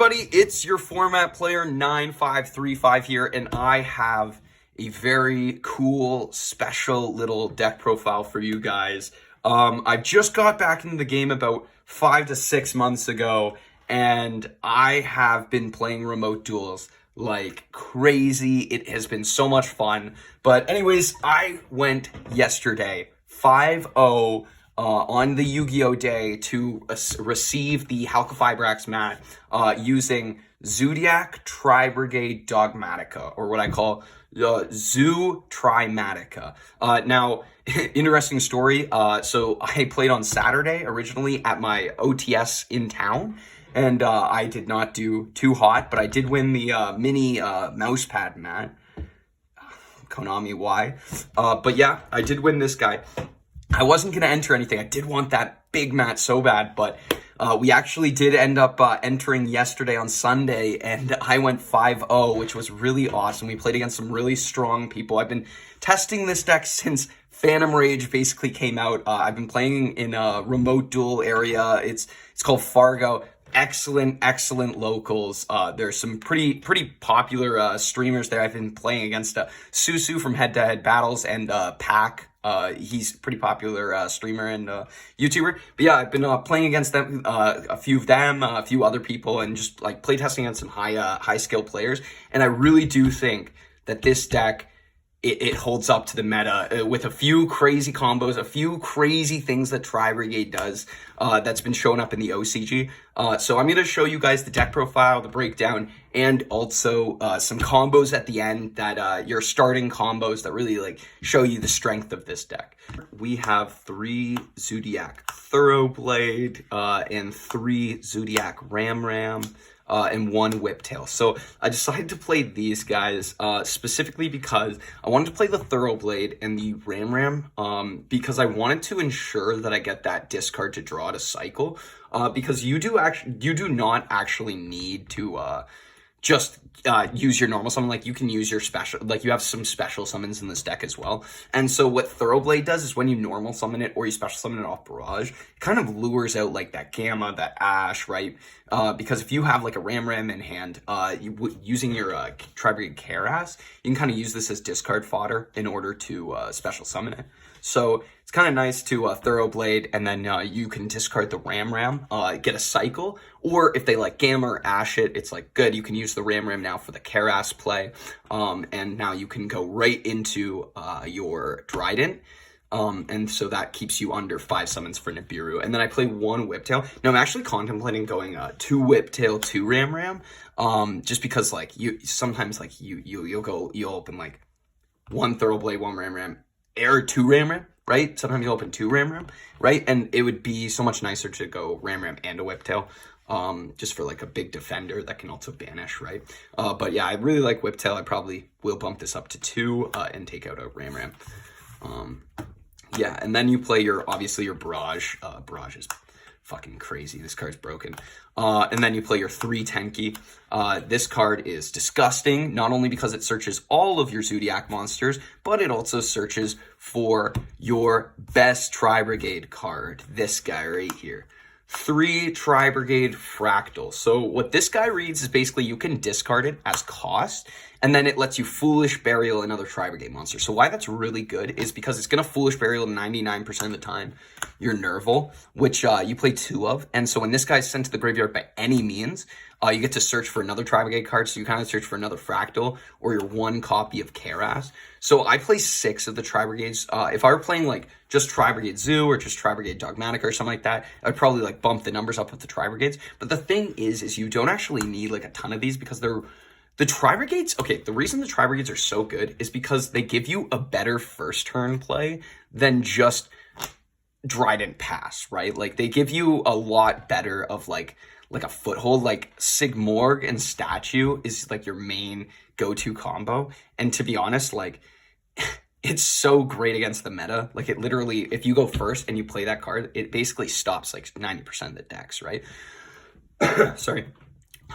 everybody, it's your format player 9535 here, and I have a very cool, special little deck profile for you guys. I just got back into the game about 5 to 6 months ago, and I have been playing remote duels like crazy. It has been so much fun. But anyways, I went yesterday 5-0 on the Yu-Gi-Oh! Day to receive the Halqifibrax mat using Zoodiac, Tri-Brigade, Dogmatica, or what I call Zoo Tri-Matika. Now, interesting story. So I played on Saturday originally at my OTS in town, and I did not do too hot, but I did win the mini mousepad mat. Konami, why? But yeah, I did win this guy. I wasn't going to enter anything. I did want that big mat so bad, but we actually did end up entering yesterday on Sunday, and I went 5-0, which was really awesome. We played against some really strong people. I've been testing this deck since Phantom Rage basically came out. I've been playing in a remote duel area. It's called Fargo. Excellent locals. There's some pretty popular streamers there. I've been playing against Susu from Head to Head Battles and Pack. He's a pretty popular streamer and YouTuber. But yeah, I've been playing against them, a few of them, a few other people, and just like playtesting against some high skill players. And I really do think that this deck, it holds up to the meta with a few crazy combos, a few crazy things that Tri-Brigade does that's been showing up in the OCG. So I'm going to show you guys the deck profile, the breakdown, and also some combos at the end that your starting combos that really like show you the strength of this deck. We have 3 Zoodiac Thoroughblade and 3 Zoodiac Ram, and 1 Whiptail. So I decided to play these guys specifically because I wanted to play the Thoroughblade and the Ram because I wanted to ensure that I get that discard to draw to cycle because you do not actually need to just use your normal summon. Like, you can use your special, like, you have some special summons in this deck as well. And so what Thoroughblade does is when you normal summon it or you special summon it off Barrage, it kind of lures out like that Gamma, that Ash, right? Because if you have like a Ram in hand, using your Tri-Brigade Keras, you can kind of use this as discard fodder in order to special summon it. So it's kind of nice to Thoroughblade, and then you can discard the Ram, get a cycle, or if they like Gamma or Ash it, it's like good. You can use the Ram now for the Keras play, and now you can go right into your Trident. And so that keeps you under 5 summons for Nibiru. And then I play 1 Whiptail. Now I'm actually contemplating going 2 Whiptail, 2 Ram, just because like sometimes like you'll open like 1 Thoroughblade, 1 Ram, or 2 Ram, right? Sometimes you'll open 2 Ram, right? And it would be so much nicer to go Ram and a Whiptail, just for like a big defender that can also banish, right? But yeah, I really like Whiptail. I probably will bump this up to 2 and take out a Ram. Yeah, and then you play obviously your Barrage. Barrage is fucking crazy. This card's broken. And then you play your 3 Tenki. This card is disgusting, not only because it searches all of your Zoodiac monsters, but it also searches for your best Tri-Brigade card. This guy right here. 3 Tri-Brigade Fractal. So what this guy reads is basically you can discard it as cost, and then it lets you Foolish Burial another Tri-Brigade monster. So why that's really good is because it's going to Foolish Burial 99% of the time your Nerval, which you play 2 of. And so when this guy's sent to the graveyard by any means, you get to search for another Tri-Brigade card, so you kind of search for another Fractal or your 1 copy of Keras. So I play 6 of the Tri-Brigades. If I were playing like just Tri-Brigade Zoo or just Tri-Brigade Dogmatica or something like that, I'd probably like bump the numbers up with the Tri-Brigades. But the thing is you don't actually need like a ton of these because the Tri-Brigades, okay, the reason the Tri-Brigades are so good is because they give you a better first turn play than just Trident Pass, right? Like, they give you a lot better of like a foothold. Like, Sigmorg and Statue is like your main go-to combo. And to be honest, like, it's so great against the meta. Like, it literally, if you go first and you play that card, it basically stops like 90% of the decks, right? Sorry.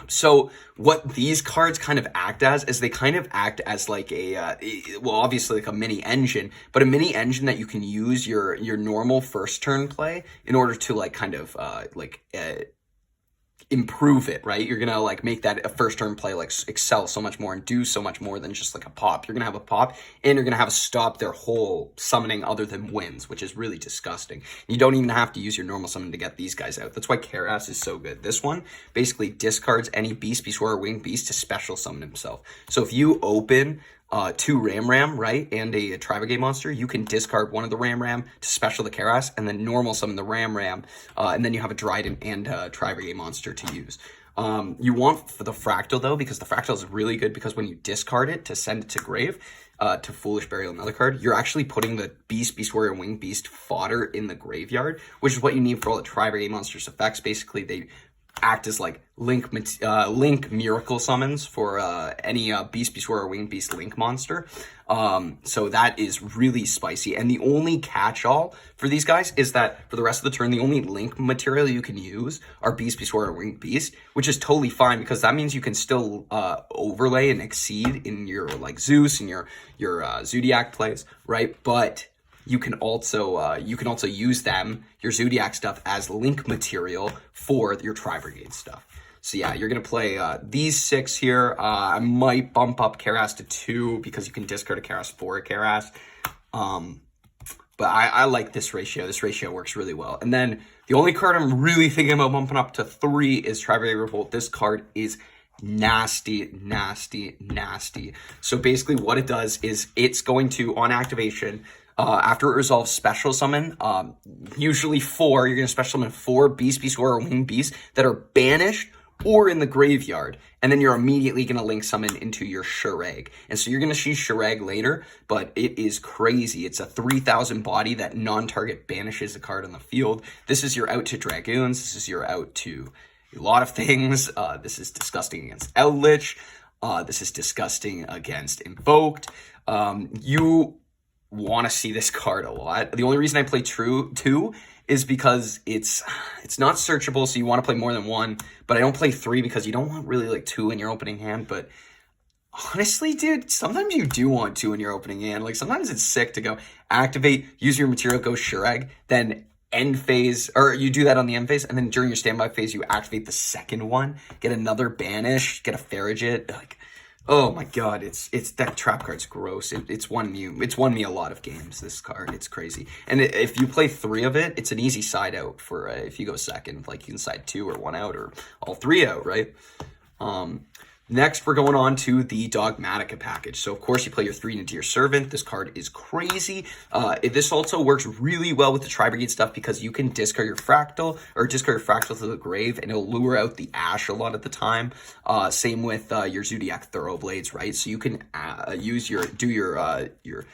So what these cards kind of act as is they kind of act as like well, obviously like a mini engine, but a mini engine that you can use your normal first turn play in order to like kind of improve it, right? You're gonna like make that a first turn play like excel so much more and do so much more than just like a pop. You're gonna have a pop and you're gonna have a stop their whole summoning other than wins, which is really disgusting. You don't even have to use your normal summon to get these guys out. That's why Karas is so good. This one basically discards any beast, or winged beast to special summon himself. So if you open 2 Ram, right, and a Tri-Brigade monster, you can discard one of the Ram to special the Karas, and then normal summon the Ram, and then you have a Dryden and a Tri-Brigade monster to use. You want for the Fractal, though, because the Fractal is really good, because when you discard it to send it to grave, to Foolish Burial another card, you're actually putting the Beast Warrior, and Winged Beast fodder in the graveyard, which is what you need for all the Tri-Brigade monsters' effects. Basically, they act as like link miracle summons for any Beast Warrior or Winged Beast Link monster. So that is really spicy. And the only catch-all for these guys is that for the rest of the turn, the only link material you can use are Beast Warrior or Winged Beast, which is totally fine, because that means you can still overlay and exceed in your like Zeus and your Zoodiac plays, right? But you can also use them, your Zoodiac stuff, as link material for your Tri-Brigade stuff. So yeah, you're going to play these 6 here. I might bump up Karas to 2 because you can discard a Karas for a Karas. But I like this ratio. This ratio works really well. And then the only card I'm really thinking about bumping up to 3 is Tri-Brigade Revolt. This card is nasty. So basically what it does is it's going to, on activation, after it resolves special summon, usually 4, you're going to special summon 4 Beast or Winged Beast that are banished or in the graveyard, and then you're immediately going to link summon into your Shurag. And so you're going to see Shurag later, but it is crazy. It's a 3,000 body that non-target banishes a card on the field. This is your out to Dragoons. This is your out to a lot of things. This is disgusting against Eldritch. This is disgusting against Invoked. You want to see this card a lot. The only reason I play 2 is because it's not searchable, so you want to play more than 1, but I don't play 3 because you don't want really like 2 in your opening hand. But honestly, dude, sometimes you do want 2 in your opening hand. Like sometimes it's sick to go activate, use your material, go Shurag, then end phase, or you do that on the end phase, and then during your standby phase you activate the second one, get another banish, get a Farragut. Like, oh my god, it's that trap card's gross. It's won me a lot of games, this card. It's crazy. And if you play 3 of it, it's an easy side out for if you go second. Like you can side 2 or 1 out or all 3 out, right? Next, we're going on to the Dogmatica package. So, of course, you play your 3 Nadir Servant. This card is crazy. This also works really well with the Tri-Brigade stuff because you can discard your Fractal to the grave, and it'll lure out the Ash a lot of the time. Same with your Zoodiac Thoroughblades, right? So you can do your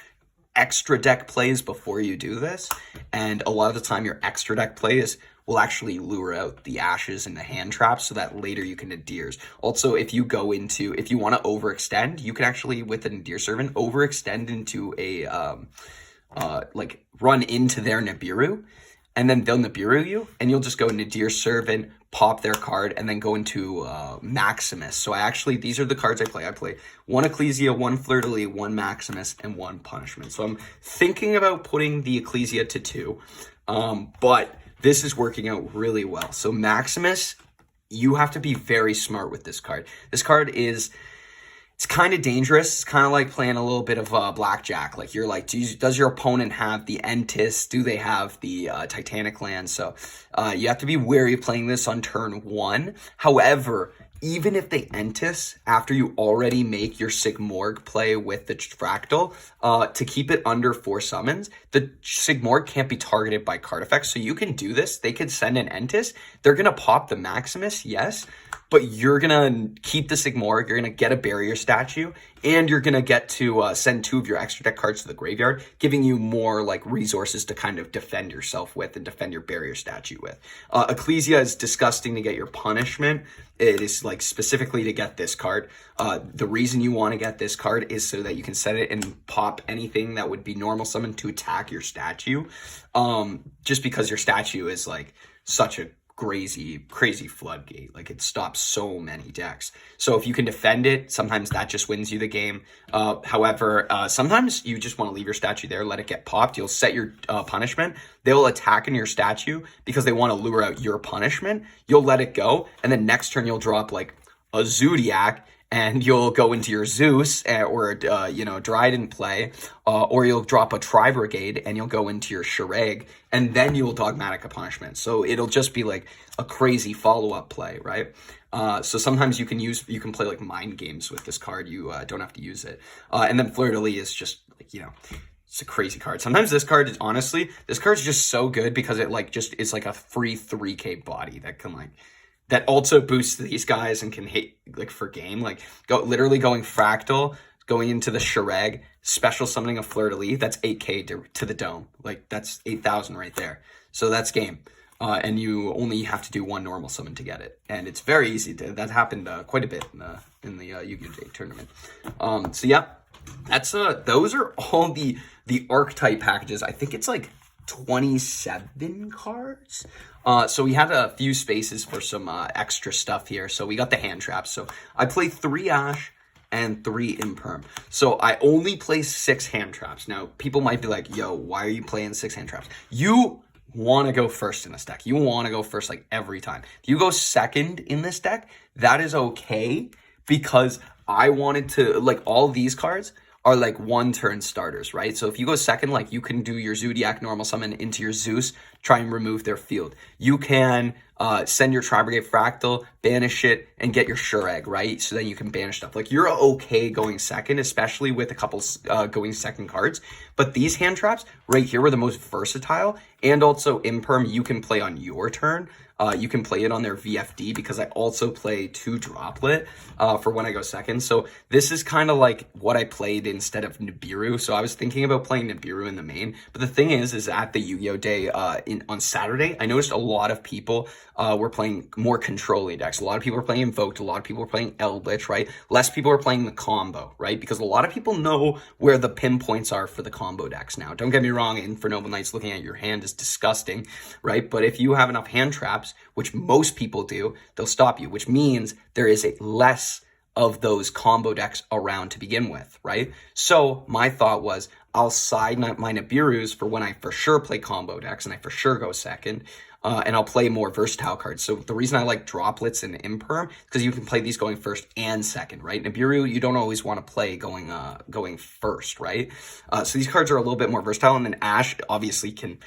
extra deck plays before you do this, and a lot of the time your extra deck plays will actually lure out the Ashes and the hand traps so that later you can Nadirs. Also, if you want to overextend, you can actually, with a Nadir Servant, overextend into a, run into their Nibiru, and then they'll Nibiru you, and you'll just go Nadir Servant, pop their card, and then go into Maximus. So these are the cards I play. I play 1 Ecclesia, 1 Fleur-de-Lis, 1 Maximus, and 1 Punishment. So I'm thinking about putting the Ecclesia to 2, but this is working out really well. So Maximus, you have to be very smart with this card. This card it's kind of dangerous. It's kind of like playing a little bit of blackjack. Like you're like, does your opponent have the Entis? Do they have the Titanic land? So you have to be wary of playing this on turn 1. However, even if they Entis after you already make your Sigmorg play with the Fractal, to keep it under 4 summons, the Sigmorg can't be targeted by card effects. So you can do this. They could send an Entis. They're going to pop the Maximus, yes, but you're going to keep the Sigmorg. You're going to get a barrier statue, and you're going to get to send 2 of your extra deck cards to the graveyard, giving you more like resources to kind of defend yourself with and defend your barrier statue with. Ecclesia is disgusting to get your punishment. It is like specifically to get this card. The reason you want to get this card is so that you can set it and pop anything that would be normal summon to attack your statue. Just because your statue is like such a crazy floodgate. Like, it stops so many decks. So if you can defend it, sometimes that just wins you the game. However, sometimes you just want to leave your statue there, let it get popped. You'll set your punishment. They'll attack in your statue because they want to lure out your punishment. You'll let it go, and then next turn you'll drop like a Zoodiac, and you'll go into your Zeus or Dryden play, or you'll drop a Tri-Brigade and you'll go into your Shireg, and then you'll Dogmatica punishment. So it'll just be like a crazy follow-up play, right? So sometimes you can play like mind games with this card. You don't have to use it. And then Fleur-de-Lis is just like, it's a crazy card. Sometimes this card's just so good because it like just is like a free 3K body that can that also boosts these guys and can hit like for game. Like literally going Fractal, going into the Shireg, special summoning a Fleur-de-Lis, that's 8K to the dome. Like that's 8,000 right there. So that's game. And you only have to do one normal summon to get it. And it's very easy that happened quite a bit in the Yu-Gi-Oh! Tournament. So yeah, that's those are all the archetype packages. I think it's like 27 cards. So we had a few spaces for some extra stuff here. So we got the hand traps. So I played 3 Ash and 3 Imperm. So I only play 6 hand traps. Now, people might be like, yo, why are you playing 6 hand traps? You want to go first in this deck. You want to go first like every time. If you go second in this deck, that is okay, because I wanted to, like, all these cards are like 1-turn starters, right? So if you go second, like, you can do your Zoodiac normal summon into your Zeus, try and remove their field. You can send your Tri-Brigade Fractal, banish it, and get your Shireg, right? So then you can banish stuff. Like, you're okay going second, especially with a couple going second cards. But these hand traps right here were the most versatile, and also Imperm you can play on your turn. You can play it on their VFD, because I also play 2 Droplet for when I go second. So this is kind of like what I played instead of Nibiru. So I was thinking about playing Nibiru in the main. But the thing is at the Yu-Gi-Oh! Day on Saturday, I noticed a lot of people were playing more controlling decks. A lot of people were playing Invoked. A lot of people were playing Eldritch, right? Less people were playing the combo, right? Because a lot of people know where the pinpoints are for the combo decks now. Don't get me wrong, Infernoble Knights looking at your hand is disgusting, right? But if you have enough hand traps, which most people do, they'll stop you, which means there is less of those combo decks around to begin with, right? So my thought was, I'll side my Nibirus for when I for sure play combo decks and I for sure go second, and I'll play more versatile cards. So the reason I like Droplets and Imperm is because you can play these going first and second, right? Nibiru, you don't always want to play going first, right? So these cards are a little bit more versatile, and then Ash obviously can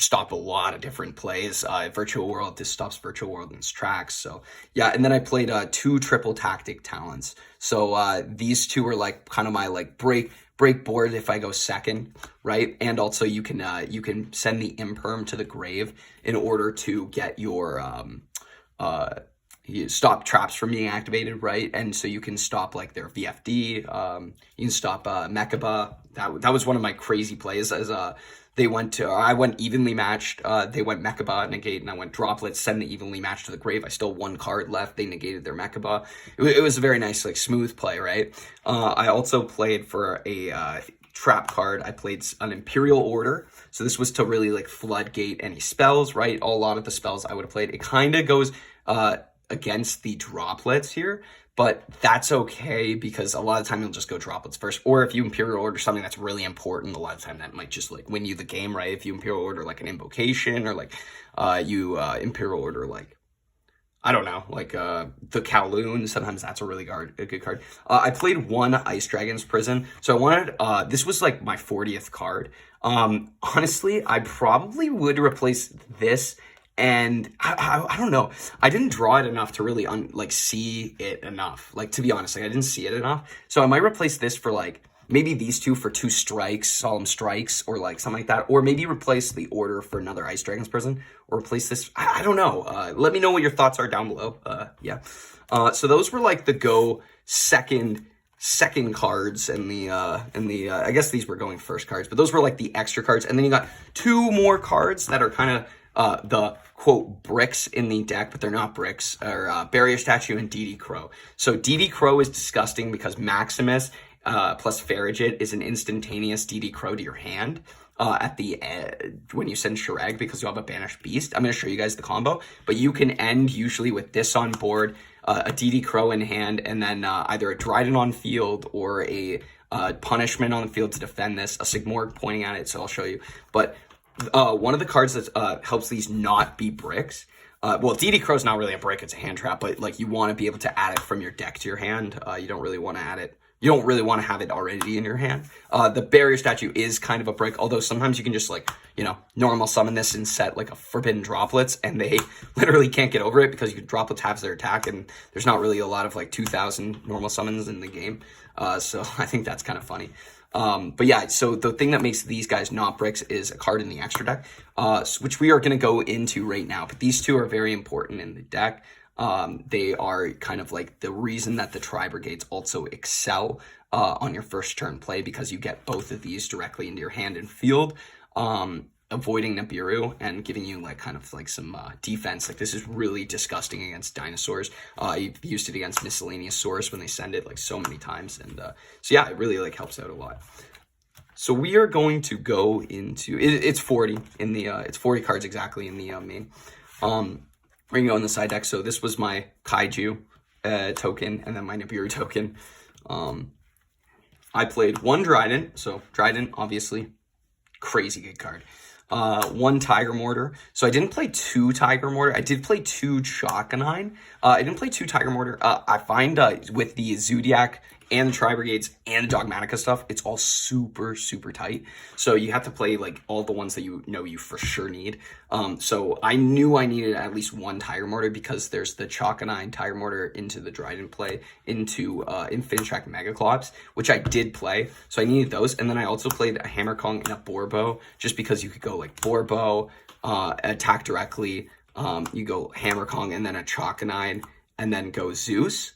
stop a lot of different plays. Virtual World, this stops Virtual World in its tracks. So yeah, and then I played 2 triple tactic talents. So these 2 are like kind of my like break board if I go second, right? And also you can send the Imperm to the grave in order to get your you stop traps from being activated, right? And so you can stop like their VFD. You can stop Mechaba. That was one of my crazy plays, as I went evenly matched. They went Mechaba, negate, and I went Droplet, send the evenly matched to the grave. I still 1 card left. They negated their Mechaba. It was a very nice, like, smooth play, right? I also played for a trap card. I played an Imperial Order. So this was to really, like, floodgate any spells, right? A lot of the spells I would have played. It kind of goes against the Droplets here, but that's okay, because a lot of the time you'll just go Droplets first. Or if you Imperial Order something that's really important, a lot of the time that might just like win you the game, right? If you Imperial Order like an Invocation, or like you Imperial Order like, I don't know, like the Kowloon, sometimes that's a really good card. I played 1 Ice Dragon's Prison. So I wanted, this was like my 40th card. Honestly, I probably would replace this. And I don't know. I didn't draw it enough to really see it enough. Like, to be honest, like, I didn't see it enough. So I might replace this for like maybe these 2 for 2 strikes, solemn strikes, or like something like that. Or maybe replace the Order for another Ice Dragon's Prison, or replace this. I don't know. Let me know what your thoughts are down below. Yeah. So those were like the go second cards, and the I guess these were going first cards, but those were like the extra cards. And then you got 2 more cards that are kind of the quote bricks in the deck, but they're not bricks, or Barrier Statue and DD Crow. So DD Crow is disgusting because Maximus plus Farragut is an instantaneous DD Crow to your hand. at the end when you send Shirag because you have a banished beast. I'm going to show you guys the combo, but you can end usually with this on board, a DD Crow in hand, and then either a Dryden on field or a punishment on the field to defend this, a Sigmorg pointing at it, so I'll show you. But one of the cards that helps these not be bricks, well, DD Crow's not really a brick, it's a hand trap, but like you want to be able to add it from your deck to your hand. You don't really want to add it. You don't really want to have it already in your hand. The barrier statue is kind of a brick, although sometimes you can just like, you know, normal summon this and set like a forbidden droplets and they literally can't get over it because you can droplets halves their attack and there's not really a lot of like 2,000 normal summons in the game. So I think that's kind of funny. But yeah, so the thing that makes these guys not bricks is a card in the extra deck, which we are going to go into right now. But these two are very important in the deck. They are kind of like the reason that the Tri-Brigades also excel on your first turn play, because you get both of these directly into your hand and field, avoiding Nibiru and giving you like kind of like some defense. Like this is really disgusting against dinosaurs. You've used it against miscellaneous source when they send it like so many times, and so yeah, it really like helps out a lot. So we are going to go into it's 40 in the it's 40 cards exactly in the main. We're gonna go in the side deck. So this was my Kaiju token and then my Nibiru token. I played one Dryden, so Dryden obviously crazy good card. One Tiger Mortar. So I didn't play two Tiger Mortar. I did play two Chalkanine. I didn't play two Tiger Mortar. I find with the Zoodiac and the Tri-Brigades and the Dogmatica stuff, it's all super, super tight. So you have to play like all the ones that you know you for sure need. So I knew I needed at least one Tiger Mortar because there's the Chalkanine Tiger Mortar into the Dryden play, into Infinitrack Megaclops, which I did play. So I needed those. And then I also played a Hammer Kong and a Borbo, just because you could go like Borbo, attack directly. You go Hammer Kong and then a Chalkanine and then go Zeus,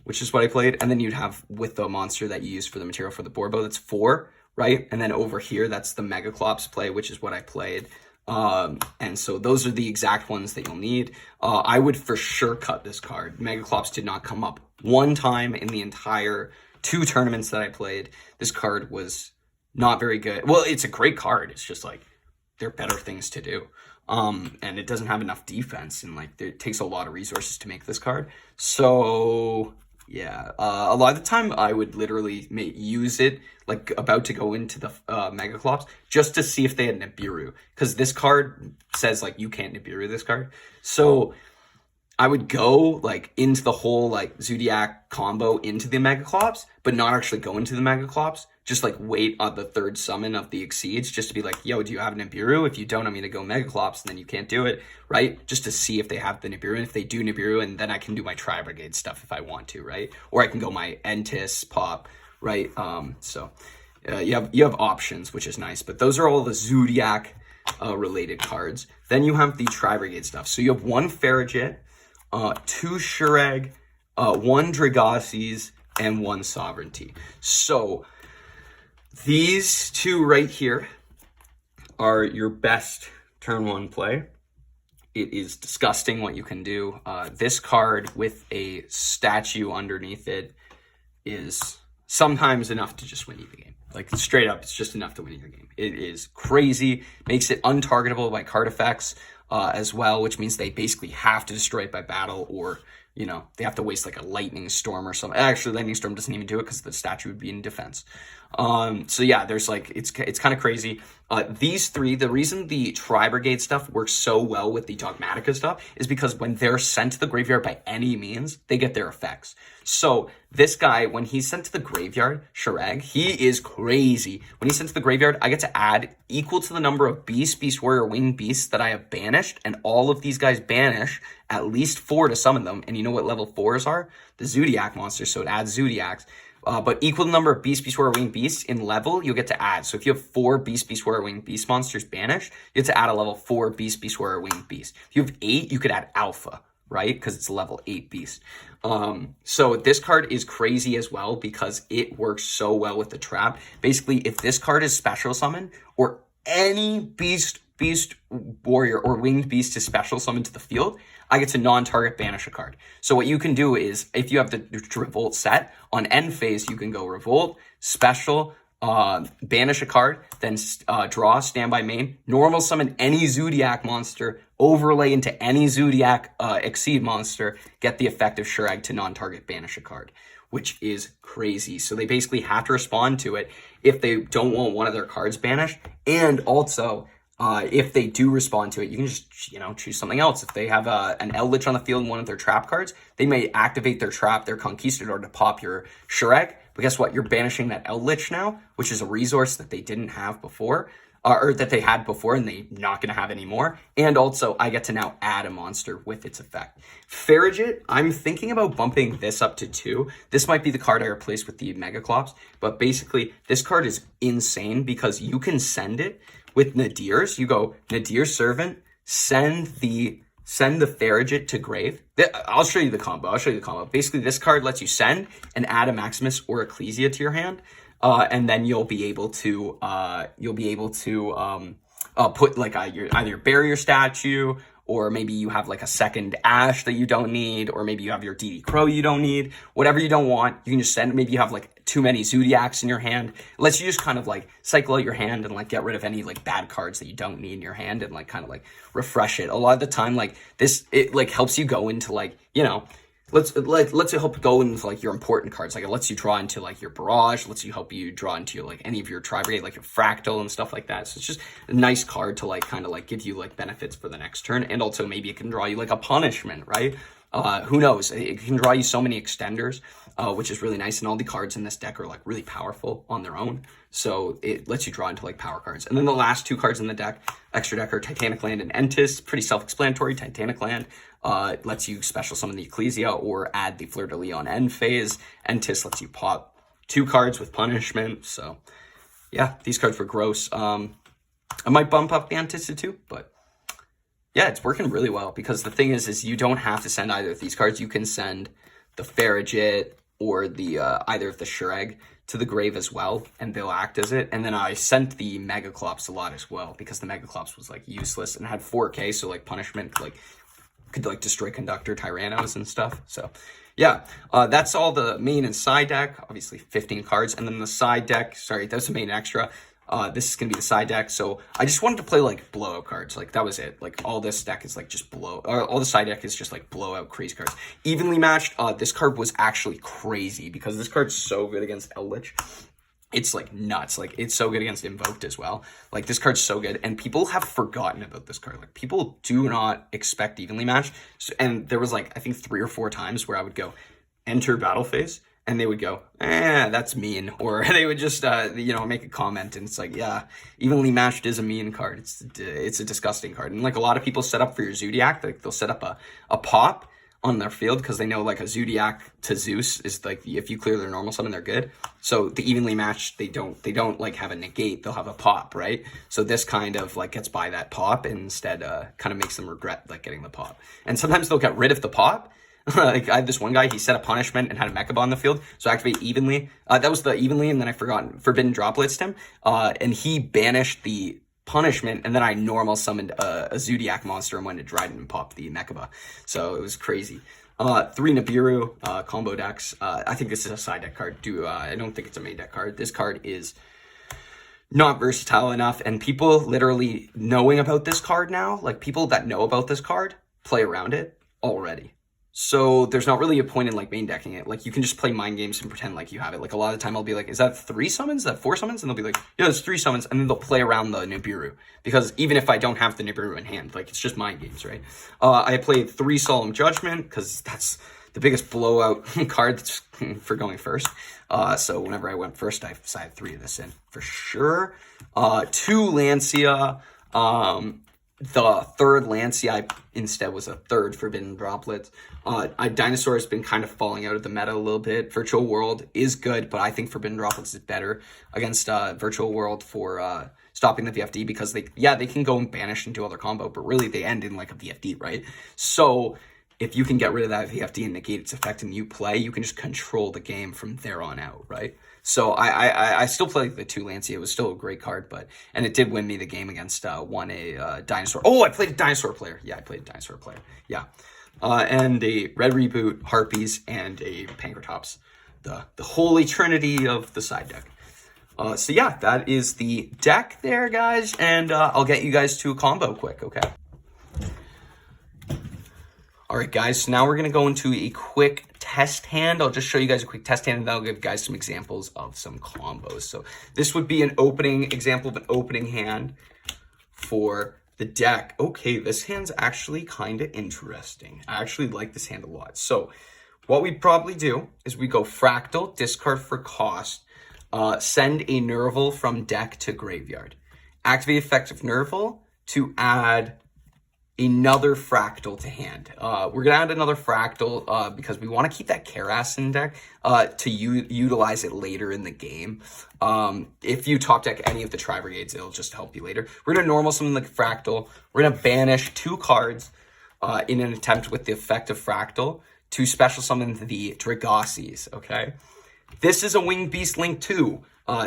which is what I played. And then you'd have with the monster that you use for the material for the Borbo, that's 4, right? And then over here, that's the Megaclops play, which is what I played. And so those are the exact ones that you'll need. I would for sure cut this card. Megaclops did not come up one time in the entire 2 tournaments that I played. This card was not very good. Well, it's a great card. It's just like, there are better things to do. And it doesn't have enough defense, and like it takes a lot of resources to make this card. So yeah, a lot of the time I would literally use it like about to go into the Megaclops just to see if they had Nibiru, because this card says like you can't Nibiru this card. So I would go like into the whole like Zoodiac combo into the Megaclops, but not actually go into the Megaclops. Just like wait on the 3rd summon of the Exceeds just to be like, yo, do you have Nibiru? If you don't, I'm going to go Megaclops, and then you can't do it, right? Just to see if they have the Nibiru. And if they do Nibiru, and then I can do my Tri-Brigade stuff if I want to, right? Or I can go my Entis pop, right? You have options, which is nice. But those are all the Zoodiac related cards. Then you have the Tri-Brigade stuff. So you have 1 Farragut, 2 Shirag, 1 Dragaces, and 1 Sovereignty. So these 2 right here are your best turn 1 play. It is disgusting what you can do. This card with a statue underneath it is sometimes enough to just win you the game. Like straight up, it's just enough to win your game. It is crazy. Makes it untargetable by card effects as well, which means they basically have to destroy it by battle, or you know, they have to waste like a lightning storm or something. Actually, lightning storm doesn't even do it because the statue would be in defense. So yeah, there's like, it's kind of crazy. These 3, the reason the Tri-Brigade stuff works so well with the Dogmatica stuff is because when they're sent to the graveyard by any means, they get their effects. So this guy, when he's sent to the graveyard, Shirag, he is crazy. When he's sent to the graveyard, I get to add equal to the number of Beast Warrior, Winged Beasts that I have banished, and all of these guys banish at least 4 to summon them. And you know what level 4s are? The Zoodiac monsters, so it adds Zoodiacs. But equal the number of Beast Warrior, Winged Beasts in level, you'll get to add. So if you have 4 Beast Warrior, Winged Beast monsters banished, you get to add a level 4 Beast Warrior, Winged Beast. If you have 8, you could add Alpha, right? Because it's a level 8 beast. So this card is crazy as well because it works so well with the trap. Basically, if this card is special summon, or any Beast Warrior or Winged Beast is special summoned to the field, I get to non-target banish a card. So what you can do is, if you have the Revolt set, on end phase, you can go Revolt, Special, banish a card, then draw, standby main, normal summon any Zoodiac monster, overlay into any Zoodiac Exceed monster, get the effect of Shurag to non-target banish a card, which is crazy. So they basically have to respond to it if they don't want one of their cards banished, and also if they do respond to it, you can just, choose something else. If they have an Eldritch on the field in one of their trap cards, they may activate their trap, their Conquistador, to pop your Shurag. But guess what? You're banishing that Eldritch now, which is a resource that they didn't have before, or that they had before and they're not going to have anymore. And also, I get to now add a monster with its effect. Farragut, I'm thinking about bumping this up to 2. This might be the card I replace with the Megaclops, but basically, this card is insane because you can send it with Nadir's. You go Nadir Servant, send the Farragut to grave. I'll show you the combo. Basically, this card lets you send and add a Maximus or Ecclesia to your hand, and then you'll be able to put like either your barrier statue, or maybe you have like a second Ash that you don't need, or maybe you have your DD Crow you don't need. Whatever you don't want, you can just send. Maybe you have like too many Zoodiacs in your hand. It lets you just kind of like cycle out your hand and like get rid of any like bad cards that you don't need in your hand and like kind of like refresh it. A lot of the time, like this, it like helps you go into like, let's it help go into like your important cards. Like it lets you draw into like your Barrage, lets you help you draw into like any of your Tri-Brigade, like your Fractal and stuff like that. So it's just a nice card to like kind of like give you like benefits for the next turn. And also maybe it can draw you like a punishment, right? Who knows? It can draw you so many extenders, which is really nice. And all the cards in this deck are like really powerful on their own. So it lets you draw into like power cards. And then the last 2 cards in the deck, extra deck, are Titanic Land and Entis. Pretty self-explanatory. Titanic Land lets you special summon the Ecclesia or add the Fleur de Lis on end phase. Entis lets you pop 2 cards with punishment. So yeah, these cards were gross. I might bump up the Entis to 2, but yeah, it's working really well because the thing is you don't have to send either of these cards. You can send the Farragut or the either of the Shurag to the grave as well, and they'll act as it. And then I sent the Megaclops a lot as well because the Megaclops was like useless and had 4K, so like punishment could like destroy Conductor, Tyrannos and stuff. So yeah, that's all the main and side deck. Obviously 15 cards, and then the side deck. Sorry, that's the main extra. This is going to be the side deck. So I just wanted to play like blowout cards. Like that was it. Like all this deck is like just all the side deck is just like blowout crazy cards. Evenly matched. This card was actually crazy because this card's so good against Eldritch. It's like nuts. Like it's so good against Invoked as well. Like this card's so good, and people have forgotten about this card. Like people do not expect evenly matched. So, and there was like I think 3 or 4 times where I would go enter battle phase, and they would go, that's mean. Or they would just, make a comment. And it's like, yeah, evenly matched is a mean card. It's a disgusting card. And like a lot of people set up for your Zoodiac, like they'll set up a pop on their field because they know like a Zoodiac to Zeus is like, if you clear their normal summon, they're good. So the evenly matched, they don't like have a negate. They'll have a pop, right? So this kind of like gets by that pop and instead kind of makes them regret like getting the pop. And sometimes they'll get rid of the pop. Like I had this one guy, he set a punishment and had a Mechaba on the field, so activate evenly. That was the evenly, and then I forgot Forbidden Droplets him, and he banished the punishment, and then I normal summoned a Zoodiac monster and went to Dryden and popped the Mechaba. So it was crazy. 3 Nibiru combo decks. I think this is a side deck card. I don't think it's a main deck card. This card is not versatile enough, and people literally knowing about this card now, like people that know about this card, play around it already. So there's not really a point in like main decking it. Like you can just play mind games and pretend like you have it. Like a lot of the time I'll be like, is that 3 summons? Is that 4 summons? And they'll be like, yeah, it's 3 summons. And then they'll play around the Nibiru. Because even if I don't have the Nibiru in hand, like it's just mind games, right? I played 3 Solemn Judgment because that's the biggest blowout card for going first. So whenever I went first, I decided 3 of this in for sure. 2 Lancia. The 3rd Lancia instead was a 3rd Forbidden Droplets. Dinosaur has been kind of falling out of the meta a little bit. Virtual World is good, but I think Forbidden Droplets is better against Virtual World for stopping the VFD because they can go and banish and do other combo, but really they end in like a VFD, right? So if you can get rid of that VFD and negate its effect and you play, you can just control the game from there on out, right? So I still play the 2 Lancia. It was still a great card, and it did win me the game against a Dinosaur. Oh, I played a Dinosaur player. Yeah, I played a Dinosaur player. Yeah. And a Red Reboot, Harpies, and a Pankratops. The holy trinity of the side deck. So yeah, that is the deck there, guys, and I'll get you guys to a combo quick, okay? All right, guys, so now we're going to go into a quick test hand. I'll just show you guys a quick test hand, and then I'll give you guys some examples of some combos. So this would be an example of an opening hand for the deck. Okay, this hand's actually kind of interesting. I actually like this hand a lot. So what we probably do is we go Fractal, discard for cost, send a Nerval from deck to graveyard. Activate effective Nerval to add another Fractal to hand. We're going to add another Fractal because we want to keep that Kerass in deck to utilize it later in the game. If you top deck any of the Tri-Brigades, it'll just help you later. We're going to normal summon the Fractal. We're going to banish 2 cards in an attempt with the effect of Fractal to special summon the Dragaces, okay? This is a Winged Beast Link 2.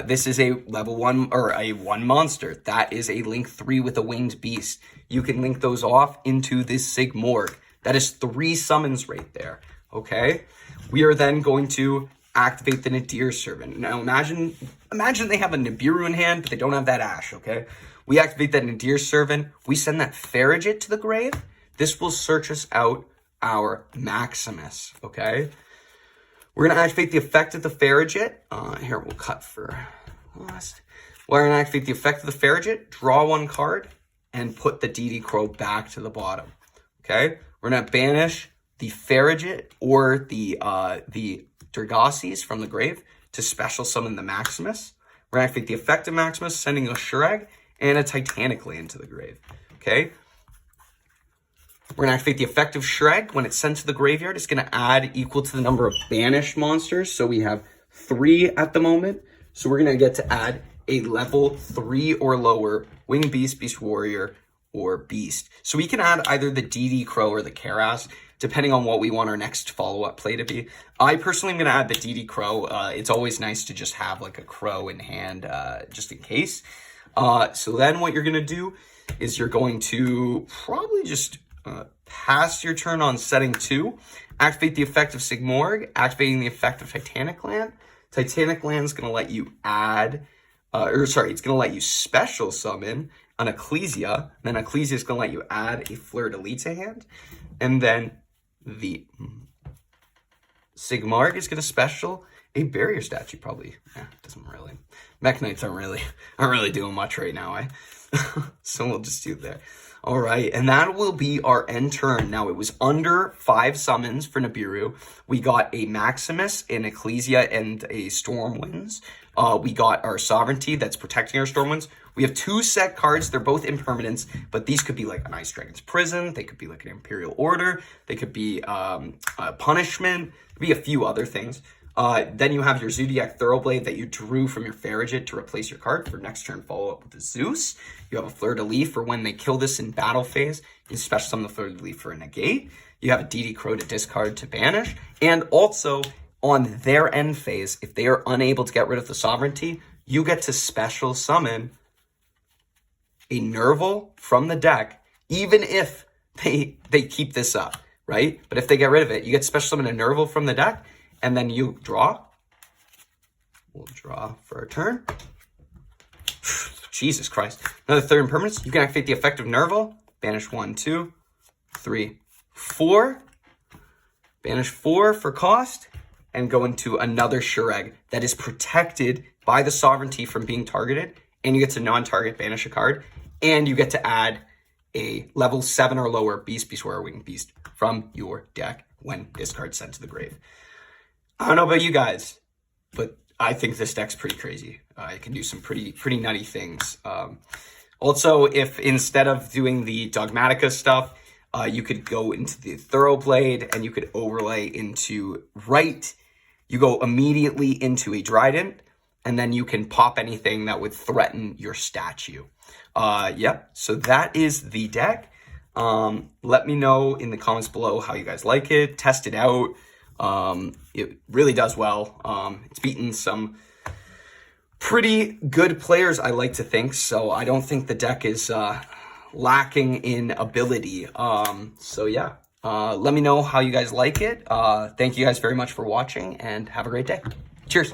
This is a level 1 or a 1 monster. That is a Link 3 with a Winged Beast. You can link those off into this Sigmorg. That is 3 summons right there, okay? We are then going to activate the Nadir Servant. Now imagine they have a Nibiru in hand, but they don't have that Ash, okay? We activate that Nadir Servant. We send that Farragut to the grave. This will search us out our Maximus, okay? We're going to activate the effect of the Farragut. Here, we'll cut for last. We're going to activate the effect of the Farragut, draw 1 card, and put the DD Crow back to the bottom. Okay? We're going to banish the Farragut or the Dragaces from the grave to special summon the Maximus. We're going to activate the effect of Maximus, sending a Shurag and a Titanic Land to the grave. Okay? We're going to activate the effect of Shurag. When it's sent to the graveyard, it's going to add equal to the number of banished monsters. So we have 3 at the moment. So we're going to get to add a level 3 or lower Winged Beast, Beast Warrior, or Beast. So we can add either the DD Crow or the Kerass, depending on what we want our next follow-up play to be. I personally am going to add the DD Crow. It's always nice to just have like a Crow in hand, just in case. So then what you're going to do is you're going to probably just pass your turn on setting 2, activate the effect of Sigmorg, activating the effect of Titanic Land. Titanic Land's going to let you add, it's going to let you special summon an Ecclesia. Then Ecclesia is going to let you add a Fleur-de-Lis to hand. And then the Sigmorg is going to special a barrier statue, probably. Doesn't really. Mech Knights aren't really doing much right now, so we'll just do that. All right, and that will be our end turn. Now, it was under 5 summons for Nibiru. We got a Maximus, an Ecclesia, and a Stormwinds. We got our Sovereignty that's protecting our Stormwinds. We have 2 set cards. They're both impermanents, but these could be like an Ice Dragon's Prison. They could be like an Imperial Order. They could be a Punishment. Could be a few other things. Then you have your Zoodiac Thoroughblade that you drew from your Farragut to replace your card for next turn follow-up with the Zeus. You have a Fleur-de-Lis for when they kill this in battle phase. You special summon the Fleur-de-Lis for a negate. You have a DD Crow to discard to banish. And also, on their end phase, if they are unable to get rid of the Sovereignty, you get to special summon a Nerval from the deck, even if they keep this up, right? But if they get rid of it, you get to special summon a Nerval from the deck, and then you draw. We'll draw for our turn. Jesus Christ. Another 3 impermanence. You can activate the effect of Nerval. Banish 1, 2, 3, 4. Banish 4 for cost. And go into another Shurag that is protected by the Sovereignty from being targeted. And you get to non-target banish a card. And you get to add a level 7 or lower Beast, Beast Warrior, Winged Beast from your deck when this card's sent to the grave. I don't know about you guys, but I think this deck's pretty crazy. It can do some pretty nutty things. Also, if instead of doing the Dogmatica stuff, you could go into the Thoroughblade and you could overlay into right. You go immediately into a Trident, and then you can pop anything that would threaten your statue. Yep, so that is the deck. Let me know in the comments below how you guys like it. Test it out. It really does well. It's beaten some pretty good players, I like to think, so I don't think the deck is lacking in ability. So yeah, let me know how you guys like it. Thank you guys very much for watching, and have a great day. Cheers.